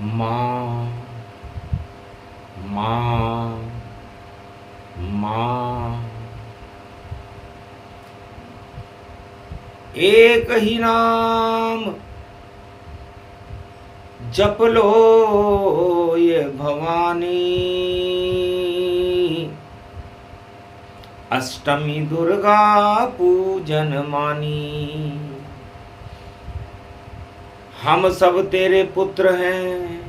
माँ माँ माँ। एक ही नाम जप लो ये भवानी, अष्टमी दुर्गा पूजन मानी। हम सब तेरे पुत्र हैं,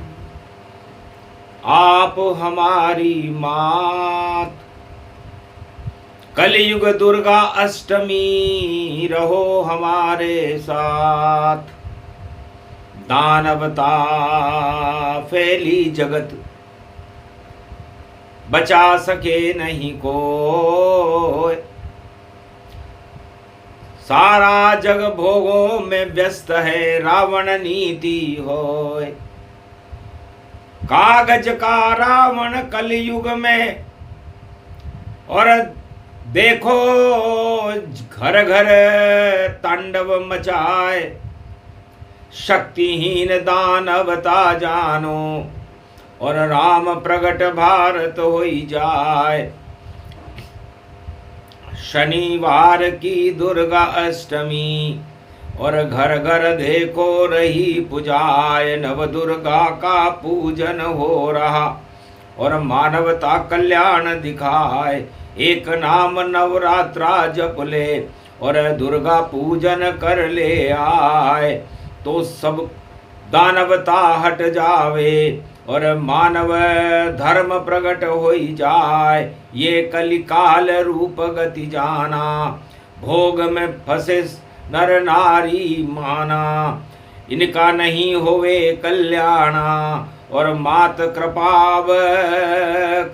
आप हमारी मात। कलयुग दुर्गा अष्टमी रहो हमारे साथ। दानवता फैली जगत, बचा सके नहीं कोई। सारा जग भोगों में व्यस्त है, रावण नीति होय। कागज का रावण कलयुग में, और देखो घर घर तांडव मचाए। शक्तिहीन दानवता जानो, और राम प्रगट भारत होई जाए। शनिवार की दुर्गा अष्टमी, और घर घर देखो रही पुजाए। नव दुर्गा का पूजन हो रहा, और मानवता कल्याण दिखाए। एक नाम नवरात्रा जप ले, और दुर्गा पूजन कर ले आए। तो सब दानवता हट जावे, और मानव धर्म प्रगट होई जाए। ये कलिकाल रूप गति जाना, भोग में फंसे नर नारी माना। इनका नहीं होवे कल्याणा, और मात कृपाव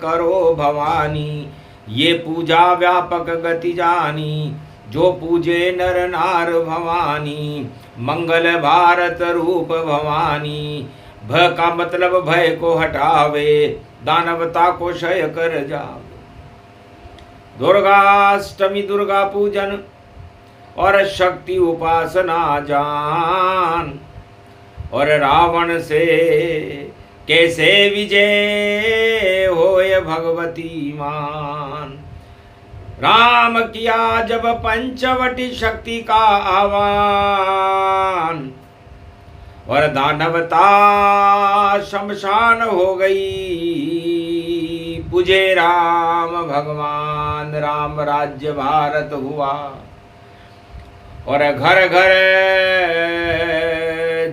करो भवानी। ये पूजा व्यापक गति जानी, जो पूजे नर नार भवानी। मंगल भारत रूप भवानी, भ का मतलब भय को हटावे, दानवता को क्षय कर जावे। दुर्गाष्टमी दुर्गा पूजन, और शक्ति उपासना जान। और रावण से कैसे विजय होय भगवती मान। राम किया जब पंचवटी शक्ति का आह्वान, और दानवता शमशान हो गई। पूजे राम भगवान, राम राज्य भारत हुआ। और घर घर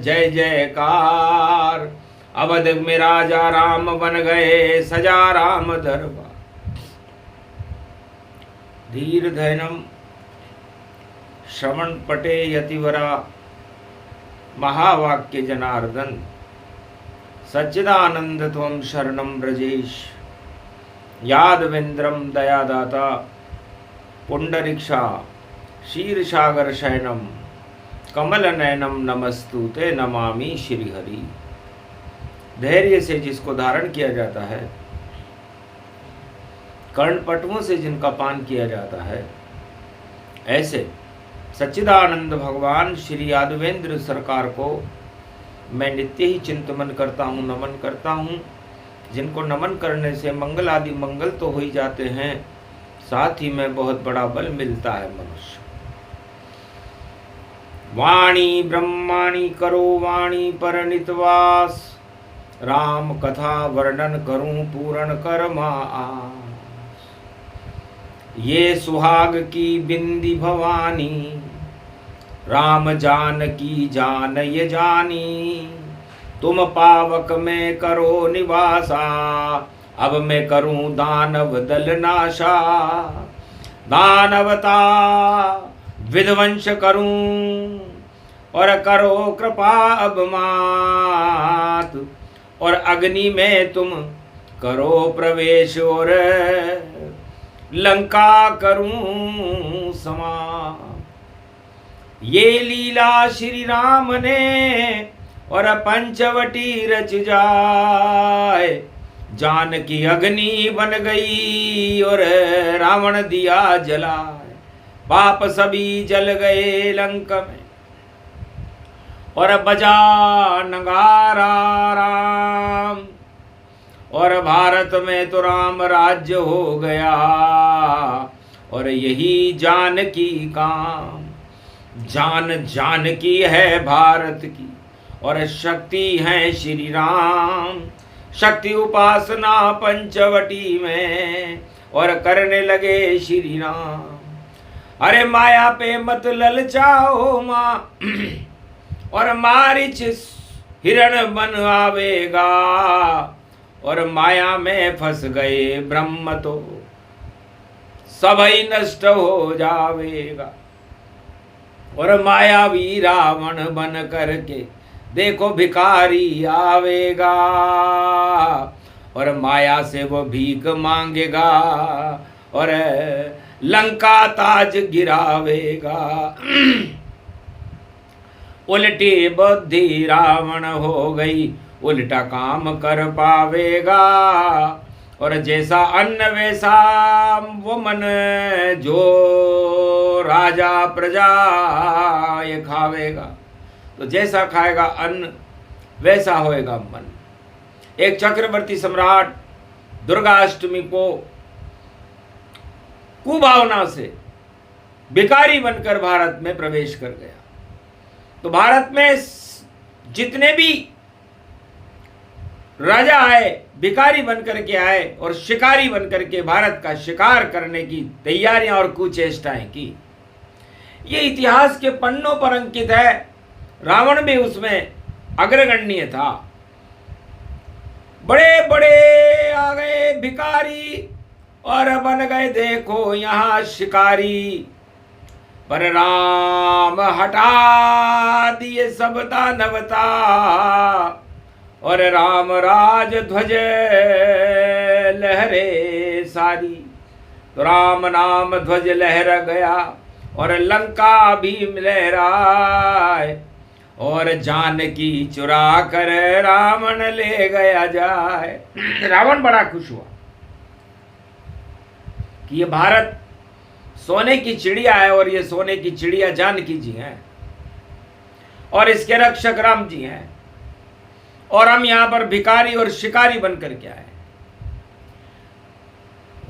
जय जयकार। अवध में राजा राम बन गए, सजा राम दरबार। धीर धैनम श्रवण पटे यतिवरा, महावाक्य जनार्दन। सच्चिदानंद त्वं शरणं ब्रजेश, यादवेन्द्रं दयादाता। पुंडरीक्षा क्षीरसागर शयनम, कमल नयनम नमस्तुते नमामि श्रीहरि। धैर्य से जिसको धारण किया जाता है, कर्णपटुओं से जिनका पान किया जाता है, ऐसे सच्चिदानंद भगवान श्री यादवेंद्र सरकार को मैं नित्य ही चिंतन करता हूँ, नमन करता हूँ। जिनको नमन करने से मंगल आदि मंगल तो हो ही जाते हैं, साथ ही में बहुत बड़ा बल मिलता है मनुष्य। वाणी ब्रह्माणी करो वाणी पर नितवास, राम कथा वर्णन करूं पूर्ण कर्मा आस। ये सुहाग की बिंदी भवानी, राम जान की जान ये जानी। तुम पावक में करो निवासा, अब मैं करूं दानव दल नाशा। दानवता विध्वंस करूं, और करो कृपा अब मात। और अग्नि में तुम करो प्रवेश, और लंका करूं समाप्त। ये लीला श्री राम ने, और पंचवटी रच जाए। जानकी अग्नि बन गई, और रावण दिया जलाए। पाप सभी जल गए लंका में, और बजा नगारा राम, और भारत में तो राम राज्य हो गया, और यही जानकी काम। जान जानकी है भारत की, और शक्ति है श्री राम। शक्ति उपासना पंचवटी में, और करने लगे श्री राम। अरे माया पे मत ललचाओ माँ, और मारिच हिरण बन आवेगा, और माया में फंस गए ब्रह्म तो सभी नष्ट हो जावेगा। और मायावी रावण बन करके देखो भिखारी आवेगा, और माया से वो भीख मांगेगा, और लंका ताज गिरावेगा। उल्टी बुद्धि रावण हो गई, उल्टा काम कर पावेगा, और जैसा अन्न वैसा वो मन, जो राजा प्रजा ये खावेगा। तो जैसा खाएगा अन्न वैसा होएगा मन। एक चक्रवर्ती सम्राट दुर्गाष्टमी को कुभावना से भिखारी बनकर भारत में प्रवेश कर गया। तो भारत में जितने भी राजा आए भिखारी बनकर के आए, और शिकारी बनकर के भारत का शिकार करने की तैयारियां और कुचेष्टाएं की। ये इतिहास के पन्नों पर अंकित है। रावण भी उसमें अग्रगण्य था। बड़े बड़े आ गए भिखारी, और बन गए देखो यहाँ शिकारी। पर राम हटा दिए सब दानवता, और राम राज ध्वज लहरे सारी। तो राम नाम ध्वज लहर गया, और लंका भी लहराए, और जानकी चुरा कर रावण ले गया जाए। रावण बड़ा खुश हुआ कि ये भारत सोने की चिड़िया है, और ये सोने की चिड़िया जानकी जी हैं, और इसके रक्षक राम जी हैं, और हम यहां पर भिखारी और शिकारी बनकर के आए।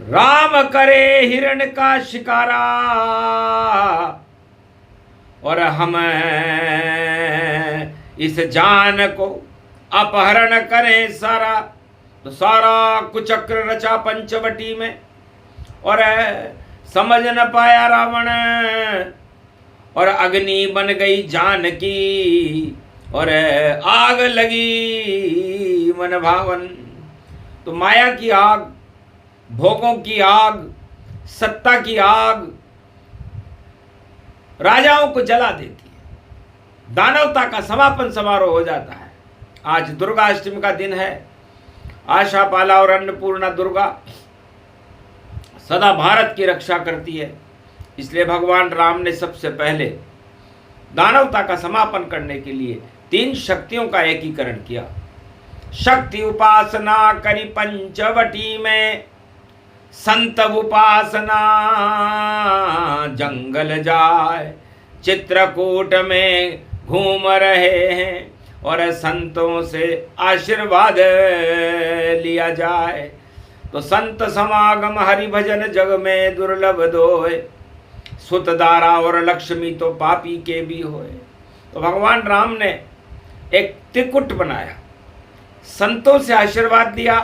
राम करे हिरण का शिकारा, और हम इस जान को अपहरण करें सारा। तो सारा कुचक्र रचा पंचवटी में, और समझ न पाया रावण, और अग्नि बन गई जानकी, और आग लगी मन भावन। तो माया की आग, भोगों की आग, सत्ता की आग राजाओं को जला देती है। दानवता का समापन समारोह हो जाता है। आज दुर्गाष्टमी का दिन है। आशापाला और अन्नपूर्णा दुर्गा सदा भारत की रक्षा करती है। इसलिए भगवान राम ने सबसे पहले दानवता का समापन करने के लिए 3 शक्तियों का एकीकरण किया। शक्ति उपासना करी पंचवटी में, संत उपासना जंगल जाए। चित्रकूट में घूम रहे हैं, और संतों से आशीर्वाद लिया जाए। तो संत समागम हरि भजन जग में दुर्लभ दोए, सुत दारा और लक्ष्मी तो पापी के भी होए। तो भगवान राम ने एक त्रिकुट बनाया, संतों से आशीर्वाद दिया,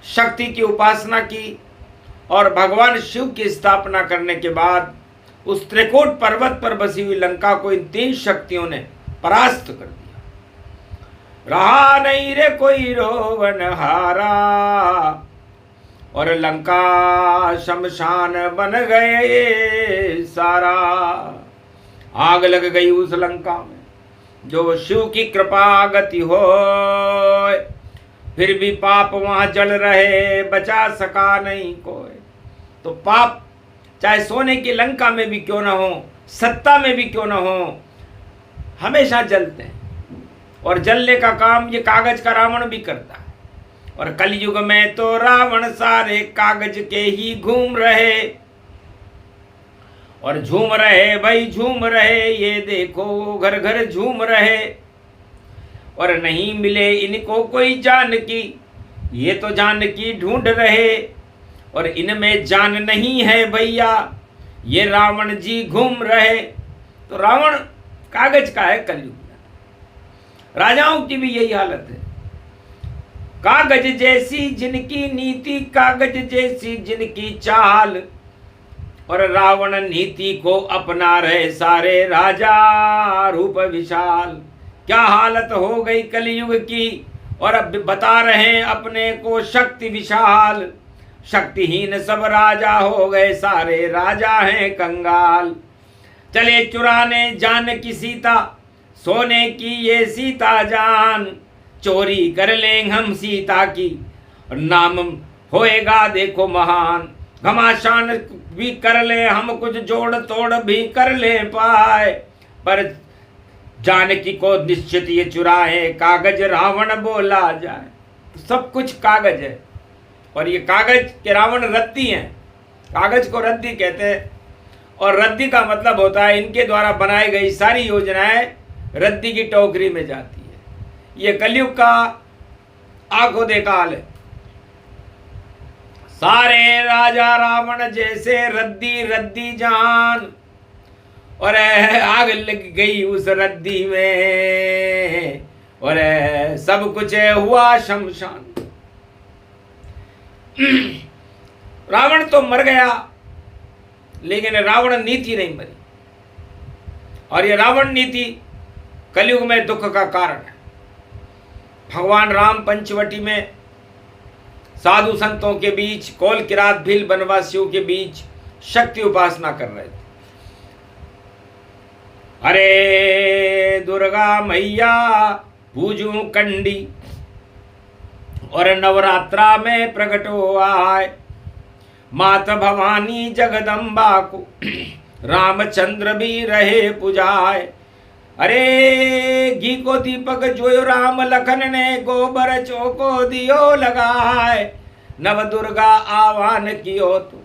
शक्ति की उपासना की, और भगवान शिव की स्थापना करने के बाद उस त्रिकूट पर्वत पर बसी हुई लंका को इन 3 शक्तियों ने परास्त कर दिया। रहा नहीं रे कोई रोवन हारा, और लंका शमशान बन गए सारा। आग लग गई उस लंका में, जो शिव की कृपा गति हो, फिर भी पाप वहां जल रहे, बचा सका नहीं कोई। तो पाप चाहे सोने की लंका में भी क्यों ना हो, सत्ता में भी क्यों ना हो, हमेशा जलते हैं। और जलने का काम ये कागज का रावण भी करता है। और कलयुग में तो रावण सारे कागज के ही घूम रहे, और झूम रहे भाई झूम रहे, ये देखो घर घर झूम रहे। और नहीं मिले इनको कोई जानकी, ये तो जानकी ढूंढ रहे। और इनमें जान नहीं है भैया, ये रावण जी घूम रहे। तो रावण कागज का है कलयुग में। राजाओं की भी यही हालत है। कागज जैसी जिनकी नीति, कागज जैसी जिनकी चाल। और रावण नीति को अपना रहे सारे राजा रूप विशाल। क्या हालत हो गई कलयुग की, और अब बता रहे हैं अपने को शक्ति विशाल। शक्तिहीन सब राजा हो गए, सारे राजा हैं कंगाल। चले चुराने जान की सीता, सोने की ये सीता जान। चोरी कर लेंगे हम सीता की, और नाम होएगा देखो महान। घमासान भी कर ले हम, कुछ जोड़ तोड़ भी कर ले पाए, पर जानकी को निश्चित ये चुराए, कागज रावण बोला जाए। सब कुछ कागज है, और ये कागज के रावण रद्दी हैं। कागज को रद्दी कहते हैं, और रद्दी का मतलब होता है इनके द्वारा बनाई गई सारी योजनाएं रद्दी की टोकरी में जाती है। ये कलयुग का आंखों देखा हाल है। सारे राजा रावण जैसे रद्दी रद्दी जान, और आग लग गई उस रद्दी में, और सब कुछ हुआ शमशान। रावण तो मर गया, लेकिन रावण नीति नहीं मरी। और ये रावण नीति कलयुग में दुख का कारण है। भगवान राम पंचवटी में साधु संतों के बीच, कोल किरात भील वनवासियों के बीच शक्ति उपासना कर रहे थे। अरे दुर्गा मैया पूजू कंडी, और नवरात्रा में प्रकट हो आए। माता भवानी जगदम्बा को रामचंद्र भी रहे पुजाए। अरे घी को दीपक जोयो राम लखन ने, गोबर चौको दियो लगाए। नव दुर्गा आह्वान कियो तो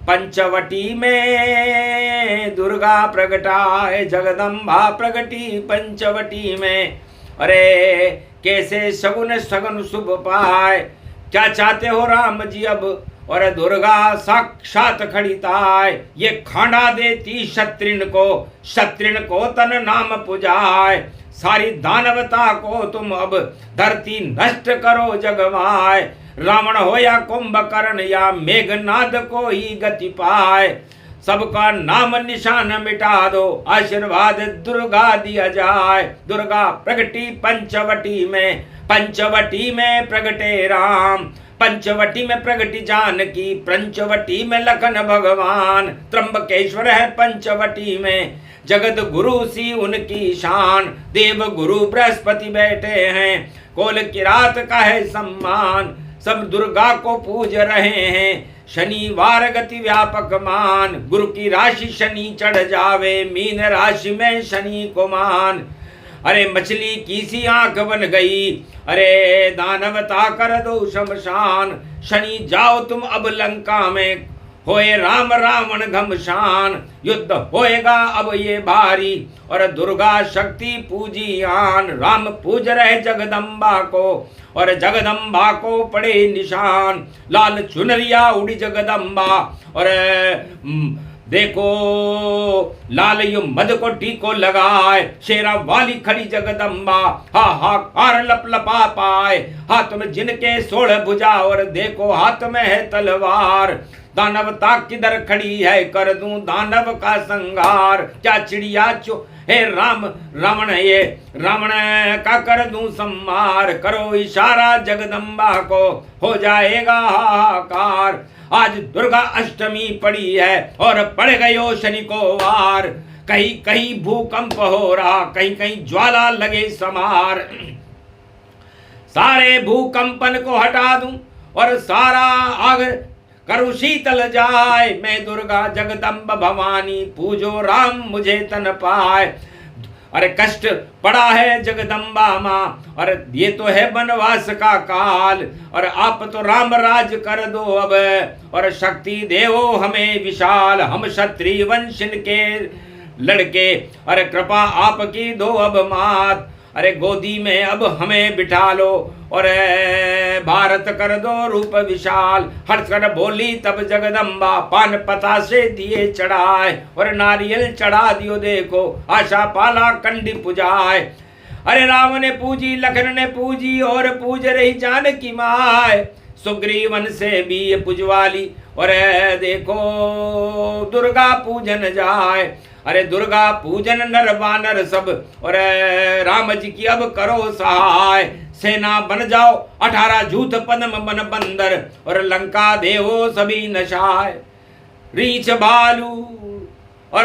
पंचवटी में दुर्गा प्रगटाए। जगदम्बा प्रगटी पंचवटी में, अरे कैसे सगुन सगुन शुभ पाए। क्या चाहते हो राम जी अब, और दुर्गा साक्षात खड़ी ताय। ये खांडा देती क्षत्रिन को तन नाम पुजाए। सारी दानवता को तुम अब धरती नष्ट करो जगमाए। रावण हो या कुंभकर्ण या मेघनाद को ही गति पाए। सबका नाम निशान मिटा दो, आशीर्वाद दुर्गा दिया जाए। दुर्गा प्रगटी पंचवटी में, पंचवटी में प्रगटे राम। पंचवटी में प्रगटी जानकी, पंचवटी में लखन भगवान। त्र्यंबकेश्वर है पंचवटी में, जगत गुरु सी उनकी शान। देव गुरु बृहस्पति बैठे हैं, कोल किरात का है सम्मान। सब दुर्गा को पूज रहे हैं, शनिवार गति व्यापक मान। गुरु की राशि शनि चढ़ जावे, मीन राशि में शनि को मान। अरे मछली की सी आंख बन गई, अरे दानवता कर दो शमशान। शनि जाओ तुम अब लंका में, होए राम रावण घमशान। युद्ध होएगा अब ये भारी, और दुर्गा शक्ति पूजी आन। राम पूज रहे जगदम्बा को, और जगदम्बा को पड़े निशान। लाल चुनरिया उड़ी जगदम्बा, और देखो लाल यु मद को टीको लगाए। शेरा वाली खड़ी जगदम्बा, हा हा कार लप लपा पाए। हाथ में जिनके 16 भुजा, और देखो हाथ में है तलवार। दानवता किधर खड़ी है, कर दूं दानव का संहार। क्या चिड़िया चो हे राम रावण, ये रावण का कर दूं संहार। करो इशारा जगदम्बा को, हो जाएगा हाहाकार। आज दुर्गा अष्टमी पड़ी है, और पड़ गयो शनि को वार। कहीं कहीं भूकंप हो रहा, कहीं कहीं ज्वाला लगे समार। सारे भूकंपन को हटा दूं, और सारा आग करु शीतल जाए। मैं दुर्गा जगदम्ब भवानी, पूजो राम मुझे तन पाए। अरे कष्ट पड़ा है जगदम्बा माँ, और ये तो है वनवास का काल, और आप तो राम राज कर दो अब, और शक्ति देवो हमें विशाल, हम क्षत्रिय वंश के लड़के, अरे कृपा आपकी दो अब मात, अरे गोदी में अब हमें बिठा लो, और भारत कर दो रूप विशाल। हर्ष कर बोली तब जगदम्बा, पान पता से दिए चढ़ाए, और नारियल चढ़ा दियो देखो, आशा पाला कंडी पुजाए। अरे राम ने पूजी, लखन ने पूजी, और पूज रही जानकी माय, सुग्रीवन से भी ये पुजवाली, और देखो दुर्गा पूजन जाए। अरे दुर्गा पूजन नर वानर सब, और राम जी की अब करो सहाय, सेना बन जाओ 18 झूठ पद्म बन बंदर, और लंका देवो सभी नशाय। रीछ भालू और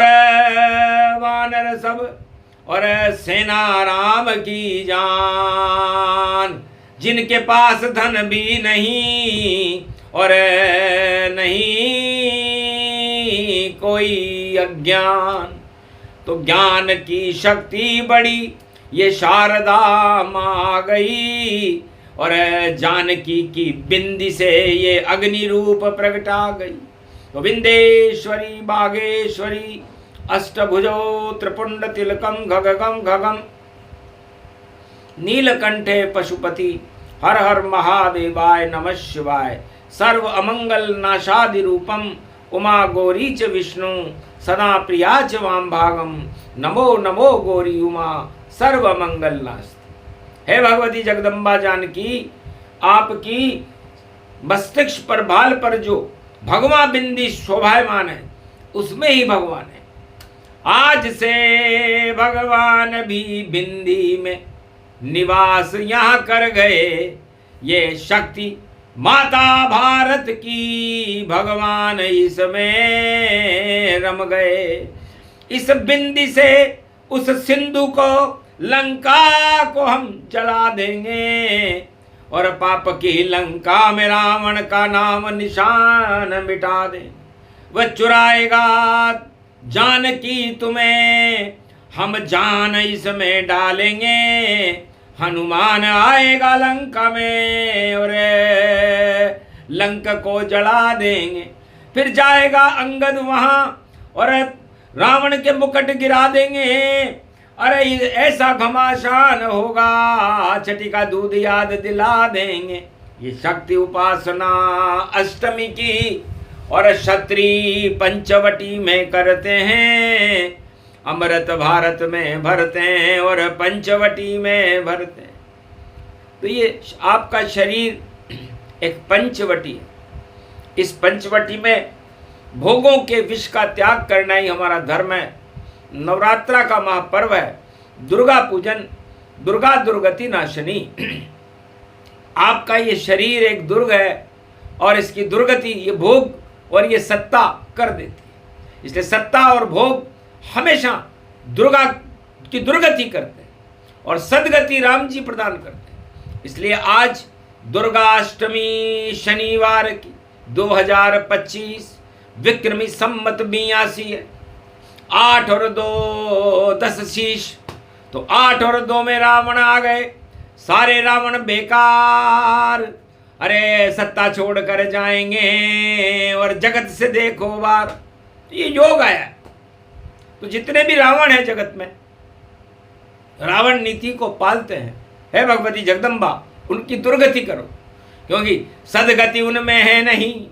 वानर सब, और सेना राम की जान, जिनके पास धन भी नहीं, और नहीं कोई अज्ञान, तो ज्ञान की शक्ति बड़ी ये शारदा माँ गई, और जानकी की बिंदी से ये अग्नि रूप प्रगटा गई। तो विंदेश्वरी बागेश्वरी अष्टभुजो त्रिपुंड तिलकम घगम घगम, नीलकंठे पशुपति हर हर महादेवाय नमः शिवाय। सर्व अमंगल नाशादि रूपम उमा गौरी च विष्णु, सदा प्रिया च वाम भागम, नमो नमो गौरी उमा सर्व मंगल नास्ति। हे भगवती जगदम्बा जानकी, आपकी मस्तिष्क पर भाल पर जो भगवा बिंदी शोभायमान है, उसमें ही भगवान है। आज से भगवान भी बिंदी में निवास यहाँ कर गए, ये शक्ति माता भारत की भगवान इसमें रम गए। इस बिंदी से उस सिंधु को लंका को हम जला देंगे, और पाप की लंका में रावण का नाम निशान मिटा दें। वह चुराएगा जानकी तुम्हें, हम जान इसमें डालेंगे। हनुमान आएगा लंका में, और लंका को जला देंगे। फिर जाएगा अंगद वहां, और रावण के मुकुट गिरा देंगे। अरे ऐसा घमासान होगा, छठी का दूध याद दिला देंगे। ये शक्ति उपासना अष्टमी की, और क्षत्रिय पंचवटी में करते हैं। अमृत भारत में भरते हैं, और पंचवटी में भरते हैं। तो ये आपका शरीर एक पंचवटी है। इस पंचवटी में भोगों के विष का त्याग करना ही हमारा धर्म है। नवरात्रा का महापर्व है, दुर्गा पूजन, दुर्गा दुर्गति नाशनी। आपका ये शरीर एक दुर्ग है, और इसकी दुर्गति ये भोग और ये सत्ता कर देती है। इसलिए सत्ता और भोग हमेशा दुर्गा की दुर्गति करते हैं, और सदगति राम जी प्रदान करते हैं। इसलिए आज दुर्गाष्टमी शनिवार की 2025 विक्रमी संमत 82 है। 8 और 2 10 शीश, तो 8 और 2 में रावण आ गए। सारे रावण बेकार, अरे सत्ता छोड़ कर जाएंगे, और जगत से देखो बार। ये योग आया। तो जितने भी रावण हैं जगत में, रावण नीति को पालते हैं। हे भगवती जगदम्बा, उनकी दुर्गति करो, क्योंकि सदगति उनमें है नहीं,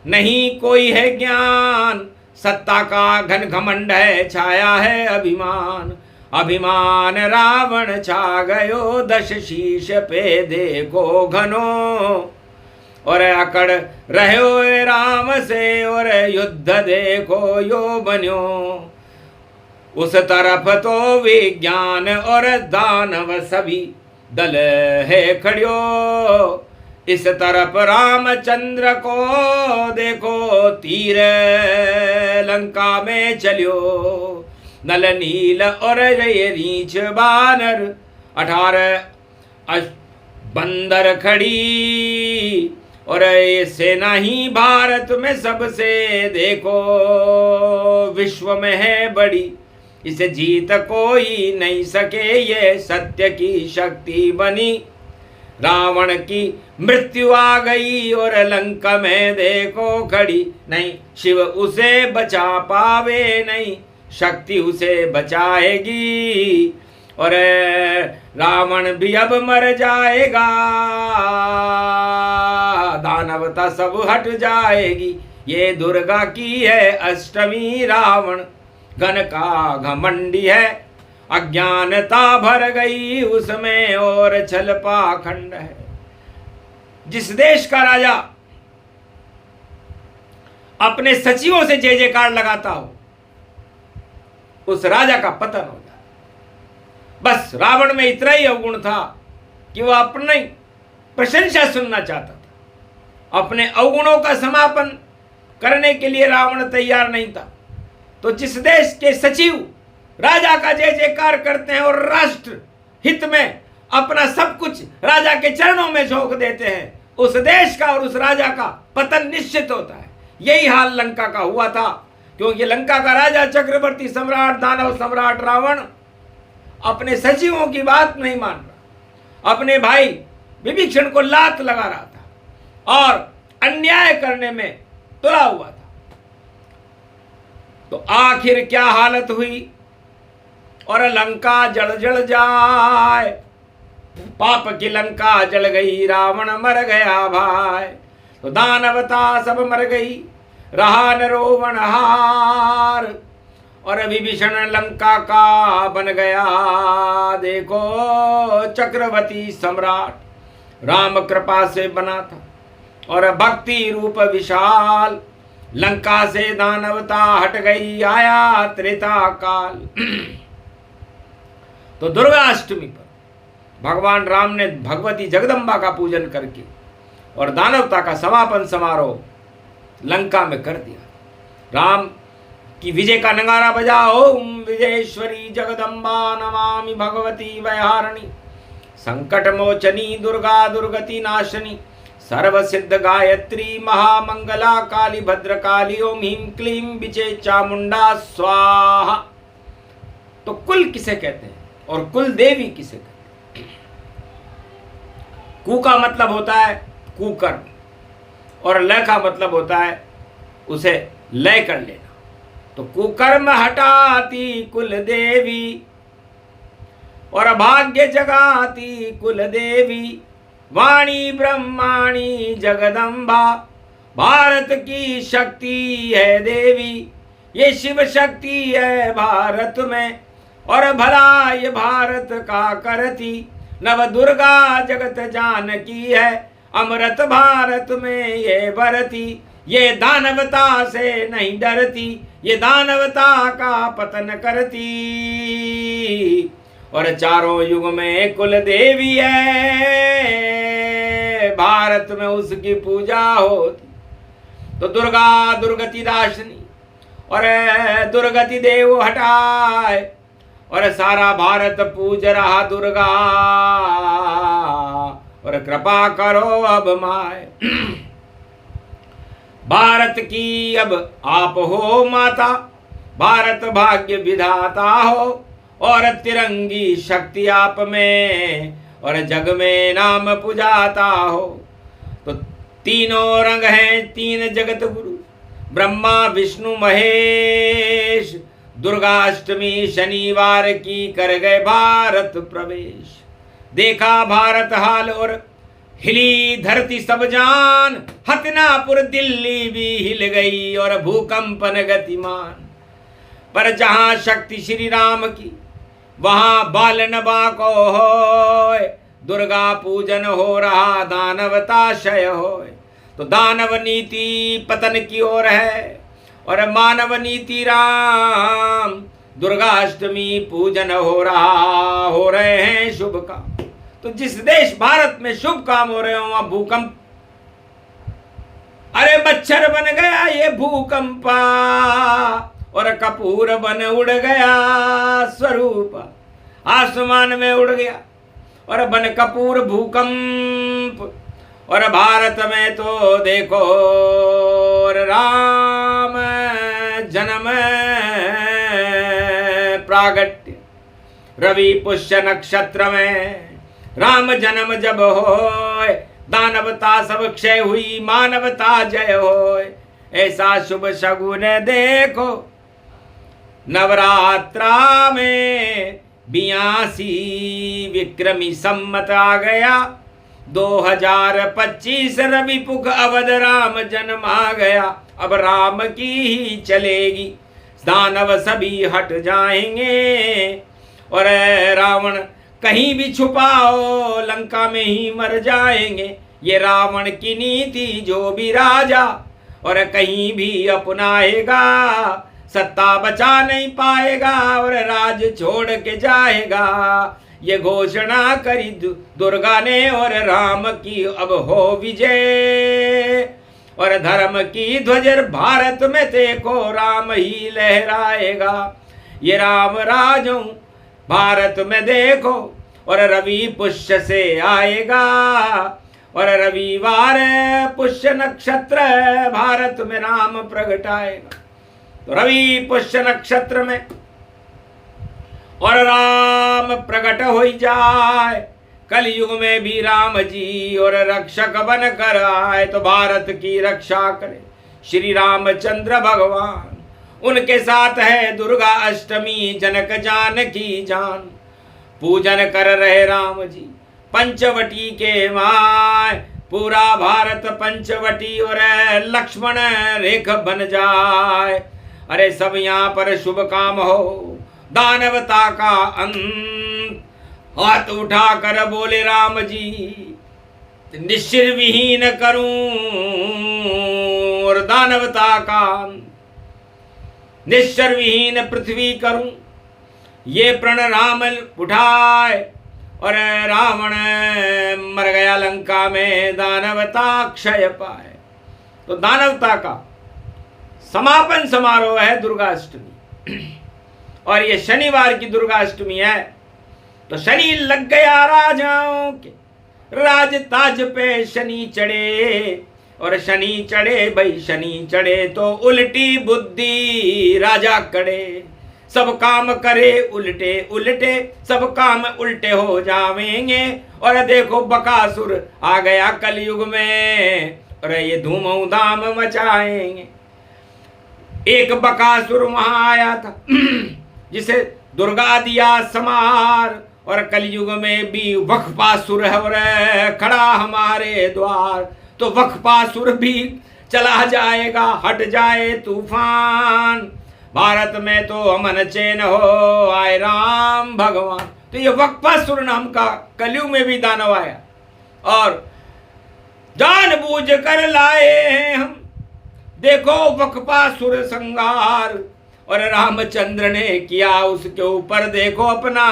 नहीं कोई है ज्ञान। सत्ता का घन घमंड है, छाया है अभिमान। अभिमान रावण छा गयो, 10 शीश पे देखो घनो। और अकड़ रहो राम से, और युद्ध देखो यो बन्यो। उस तरफ तो विज्ञान और दानव सभी दल है खड़ियो। इस तरफ रामचंद्र को देखो, तीर लंका में चलियो। नल नील और रीछ बानर, 18 बंदर खड़ी। और ये सेना ही भारत में सबसे देखो विश्व में है बड़ी। इसे जीत कोई नहीं सके, ये सत्य की शक्ति बनी। रावण की मृत्यु आ गई और लंका में देखो खड़ी, नहीं शिव उसे बचा पावे, नहीं शक्ति उसे बचाएगी। और रावण भी अब मर जाएगा, दानवता सब हट जाएगी। ये दुर्गा की है अष्टमी, रावण घन का घमंडी है। अज्ञानता भर गई उसमें और छल पाखंड है। जिस देश का राजा अपने सचिवों से जय जयकार लगाता हो, उस राजा का पतन हो जाए। बस रावण में इतना ही अवगुण था कि वह अपनी प्रशंसा सुनना चाहता था, अपने अवगुणों का समापन करने के लिए रावण तैयार नहीं था। तो जिस देश के सचिव राजा का जय जयकार करते हैं और राष्ट्र हित में अपना सब कुछ राजा के चरणों में झोंक देते हैं, उस देश का और उस राजा का पतन निश्चित होता है। यही हाल लंका का हुआ था, क्योंकि लंका का राजा चक्रवर्ती सम्राट दानव सम्राट रावण अपने सचिवों की बात नहीं मान रहा, अपने भाई विभीषण को लात लगा रहा था और अन्याय करने में तुला हुआ था। तो आखिर क्या हालत हुई, और लंका जल जल जाए, पाप की लंका जल गई, रावण मर गया भाई। तो दानवता सब मर गई, रहा न रोवण हार, और विभीषण लंका का बन गया देखो चक्रवर्ती सम्राट। राम कृपा से बना था और भक्ति रूप विशाल, लंका से दानवता हट गई, आया त्रेता काल। तो दुर्गा अष्टमी पर भगवान राम ने भगवती जगदम्बा का पूजन करके और दानवता का समापन समारोह लंका में कर दिया। राम की विजय का नगारा बजा, ओम विजयेश्वरी जगदम्बा नमामि भगवती वैहारणी, संकट मोचनी दुर्गा दुर्गति नाशनी, सर्व सिद्ध गायत्री महामंगला काली भद्रकाली, ओम ह्रीं क्लीं विचे चामुंडा स्वाहा। तो कुल किसे कहते हैं और कुल देवी किसे कहते हैं? कु का मतलब होता है कुकर्म और ल का मतलब होता है उसे लय कर लेना। तो कुकर्म हटाती कुल देवी और भाग्य जगाती कुल देवी, वाणी ब्रह्माणी जगदम्बा, भारत की शक्ति है देवी। ये शिव शक्ति है भारत में और भला ये भारत का करती, नव दुर्गा जगत जानकी है, अमृत भारत में ये बरती। ये दानवता से नहीं डरती, ये दानवता का पतन करती, और चारों युग में कुल देवी है, भारत में उसकी पूजा होती। तो दुर्गा दुर्गति दाशनी और दुर्गति देव हटाए, और सारा भारत पूज रहा दुर्गा, और कृपा करो अब माए। भारत की अब आप हो माता, भारत भाग्य विधाता हो, और तिरंगी शक्ति आप में, और जग में नाम पुजाता हो। तो तीनों रंग हैं तीन जगत गुरु, ब्रह्मा विष्णु महेश, दुर्गाष्टमी शनिवार की कर गए भारत प्रवेश। देखा भारत हाल और हिली धरती सब जान, हतिनापुर दिल्ली भी हिल गई और भूकंपन गतिमान। पर जहां शक्ति श्री राम की वहां बाल नबा को होए, दुर्गा पूजन हो रहा दानवता क्षय होए। तो दानव नीति पतन की ओर है और मानव नीति राम, दुर्गाष्टमी पूजन हो रहा, हो रहे हैं शुभ काम। तो जिस देश भारत में शुभ काम हो रहे हो वहां भूकंप, अरे मच्छर बन गया ये भूकंपा, और कपूर बन उड़ गया स्वरूप, आसमान में उड़ गया और बन कपूर भूकंप। और भारत में तो देखो राम जन्म प्रागट्य। रवि पुष्य नक्षत्र में राम जन्म जब होय, दानवता सब क्षय हुई मानवता जय होय। ऐसा शुभ शगुन देखो नवरात्रा में 82 विक्रमी सम्मत आ गया। 2025 रवि पुख अवध राम जन्म आ गया। अब राम की ही चलेगी, दानव सभी हट जाएंगे और रावण कहीं भी छुपाओ लंका में ही मर जाएंगे। ये रावण की नीति जो भी राजा और कहीं भी अपनाएगा सत्ता बचा नहीं पाएगा और राज छोड़ के जाएगा। ये घोषणा करी दुर्गा ने और राम की अब हो विजय। और धर्म की ध्वज भारत में देखो राम ही लहराएगा। ये राम राजों भारत में देखो और रवि पुष्य से आएगा। और रविवार पुष्य नक्षत्र भारत में राम प्रगटाएगा। तो रवि पुष्य नक्षत्र में और राम प्रकट हो जाए। कलयुग में भी राम जी और रक्षक बन कर आए तो भारत की रक्षा करे श्री रामचंद्र भगवान। उनके साथ है दुर्गा अष्टमी जनक जान की जान। पूजन कर रहे राम जी पंचवटी के माय। पूरा भारत पंचवटी और लक्ष्मण रेख बन जाए। अरे सब यहाँ पर शुभ काम हो, दानवता का अंत। हाथ उठा कर बोले राम जी निश्चिर विहीन करूं और दानवता का निश्चर विहीन पृथ्वी करूं। ये प्रण राम उठाए और रावण मर गया लंका में, दानवता क्षय पाए। तो दानवता का समापन समारोह है दुर्गा अष्टमी और ये शनिवार की दुर्गा अष्टमी है। तो शनि लग गया राजाओं के राज ताज पे शनि चढ़े। और शनि चढ़े भाई शनि चढ़े तो उल्टी बुद्धि राजा करे। सब काम करे उल्टे उल्टे, सब काम उल्टे हो जावेंगे। और देखो बकासुर आ गया कलयुग में और ये धूम धाम मचाएंगे। एक बकासुर वहां आया था जिसे दुर्गा दिया समार। और कलयुग में भी वक्पासुर है और खड़ा हमारे द्वार। तो वक्पासुर भी चला जाएगा, हट जाए तूफान। भारत में तो अमन चैन हो आए राम भगवान। तो ये वक्पासुर नाम का कलयुग में भी दानव आया और जानबूझ कर लाए हैं हम। देखो वक्पासुर संहार और रामचंद्र ने किया उसके ऊपर देखो अपना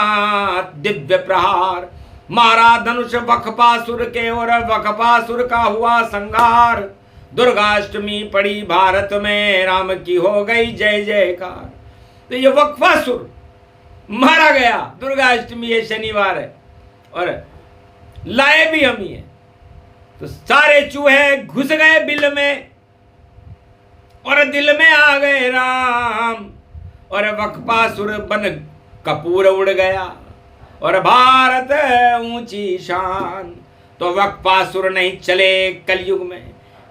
दिव्य प्रहार। मारा धनुष वक्पासुर के और वक्पासुर का हुआ संहार। दुर्गाष्टमी पड़ी भारत में, राम की हो गई जय जयकार। तो ये वक्पासुर मारा गया। दुर्गाष्टमी ये शनिवार है और लाए भी हम ही है। तो सारे चूहे घुस गए बिल में और दिल में आ गए राम। और वक्पासुर बन कपूर उड़ गया और भारत ऊंची शान। तो वक्पासुर नहीं चले कलयुग में,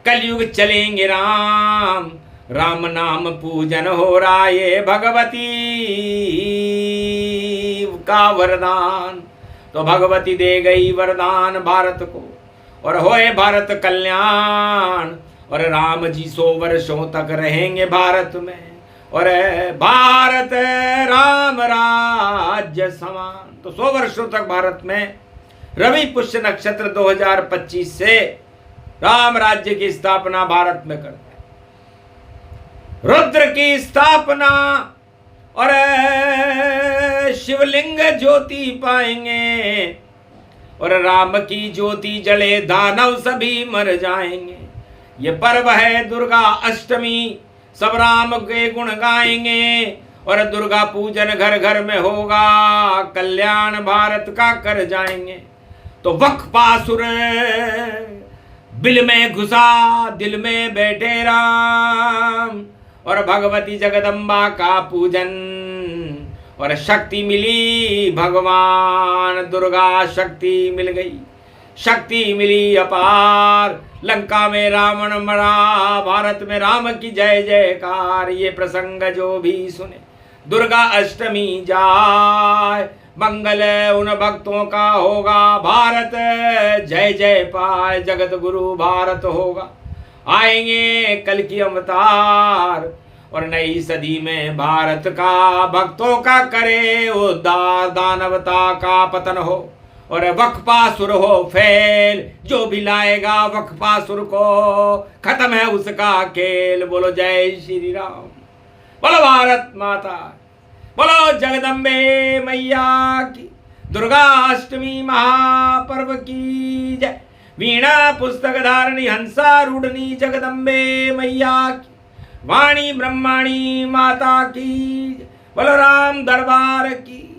कलयुग चलेंगे राम। राम नाम पूजन हो रहा ये भगवती का वरदान। तो भगवती दे गई वरदान भारत को और होए भारत कल्याण। और राम जी 100 वर्षों तक रहेंगे भारत में और भारत राम राज्य समान। तो 100 वर्षों तक भारत में रवि पुष्य नक्षत्र 2025 से राम राज्य की स्थापना भारत में करते हैं। रुद्र की स्थापना और शिवलिंग ज्योति पाएंगे और राम की ज्योति जले दानव सभी मर जाएंगे। ये पर्व है दुर्गा अष्टमी, सब राम के गुण गाएंगे और दुर्गा पूजन घर घर में होगा, कल्याण भारत का कर जाएंगे। तो वक्पासुर बिल में घुसा, दिल में बैठे राम और भगवती जगदम्बा का पूजन और शक्ति मिली भगवान दुर्गा शक्ति मिल गई, शक्ति मिली अपार। लंका में रावण मरा, भारत में राम की जय जयकार। ये प्रसंग जो भी सुने दुर्गा अष्टमी जाए, मंगल उन भक्तों का होगा, भारत जय जय पाए, जगत गुरु भारत होगा। आएंगे कल की अवतार और नई सदी में भारत का भक्तों का करे उद्धार। दानवता का पतन हो और वक्फासुर हो फेल, जो भी लाएगा वक्फासुर को खत्म है उसका खेल। बोलो जय श्री राम, बोलो भारत माता, बोलो जगदम्बे मैया की, दुर्गा अष्टमी महापर्व की जय। वीणा पुस्तक धारणी हंसा रूढ़नी जगदम्बे मैया की, वाणी ब्रह्माणी माता की, बोलो राम दरबार की।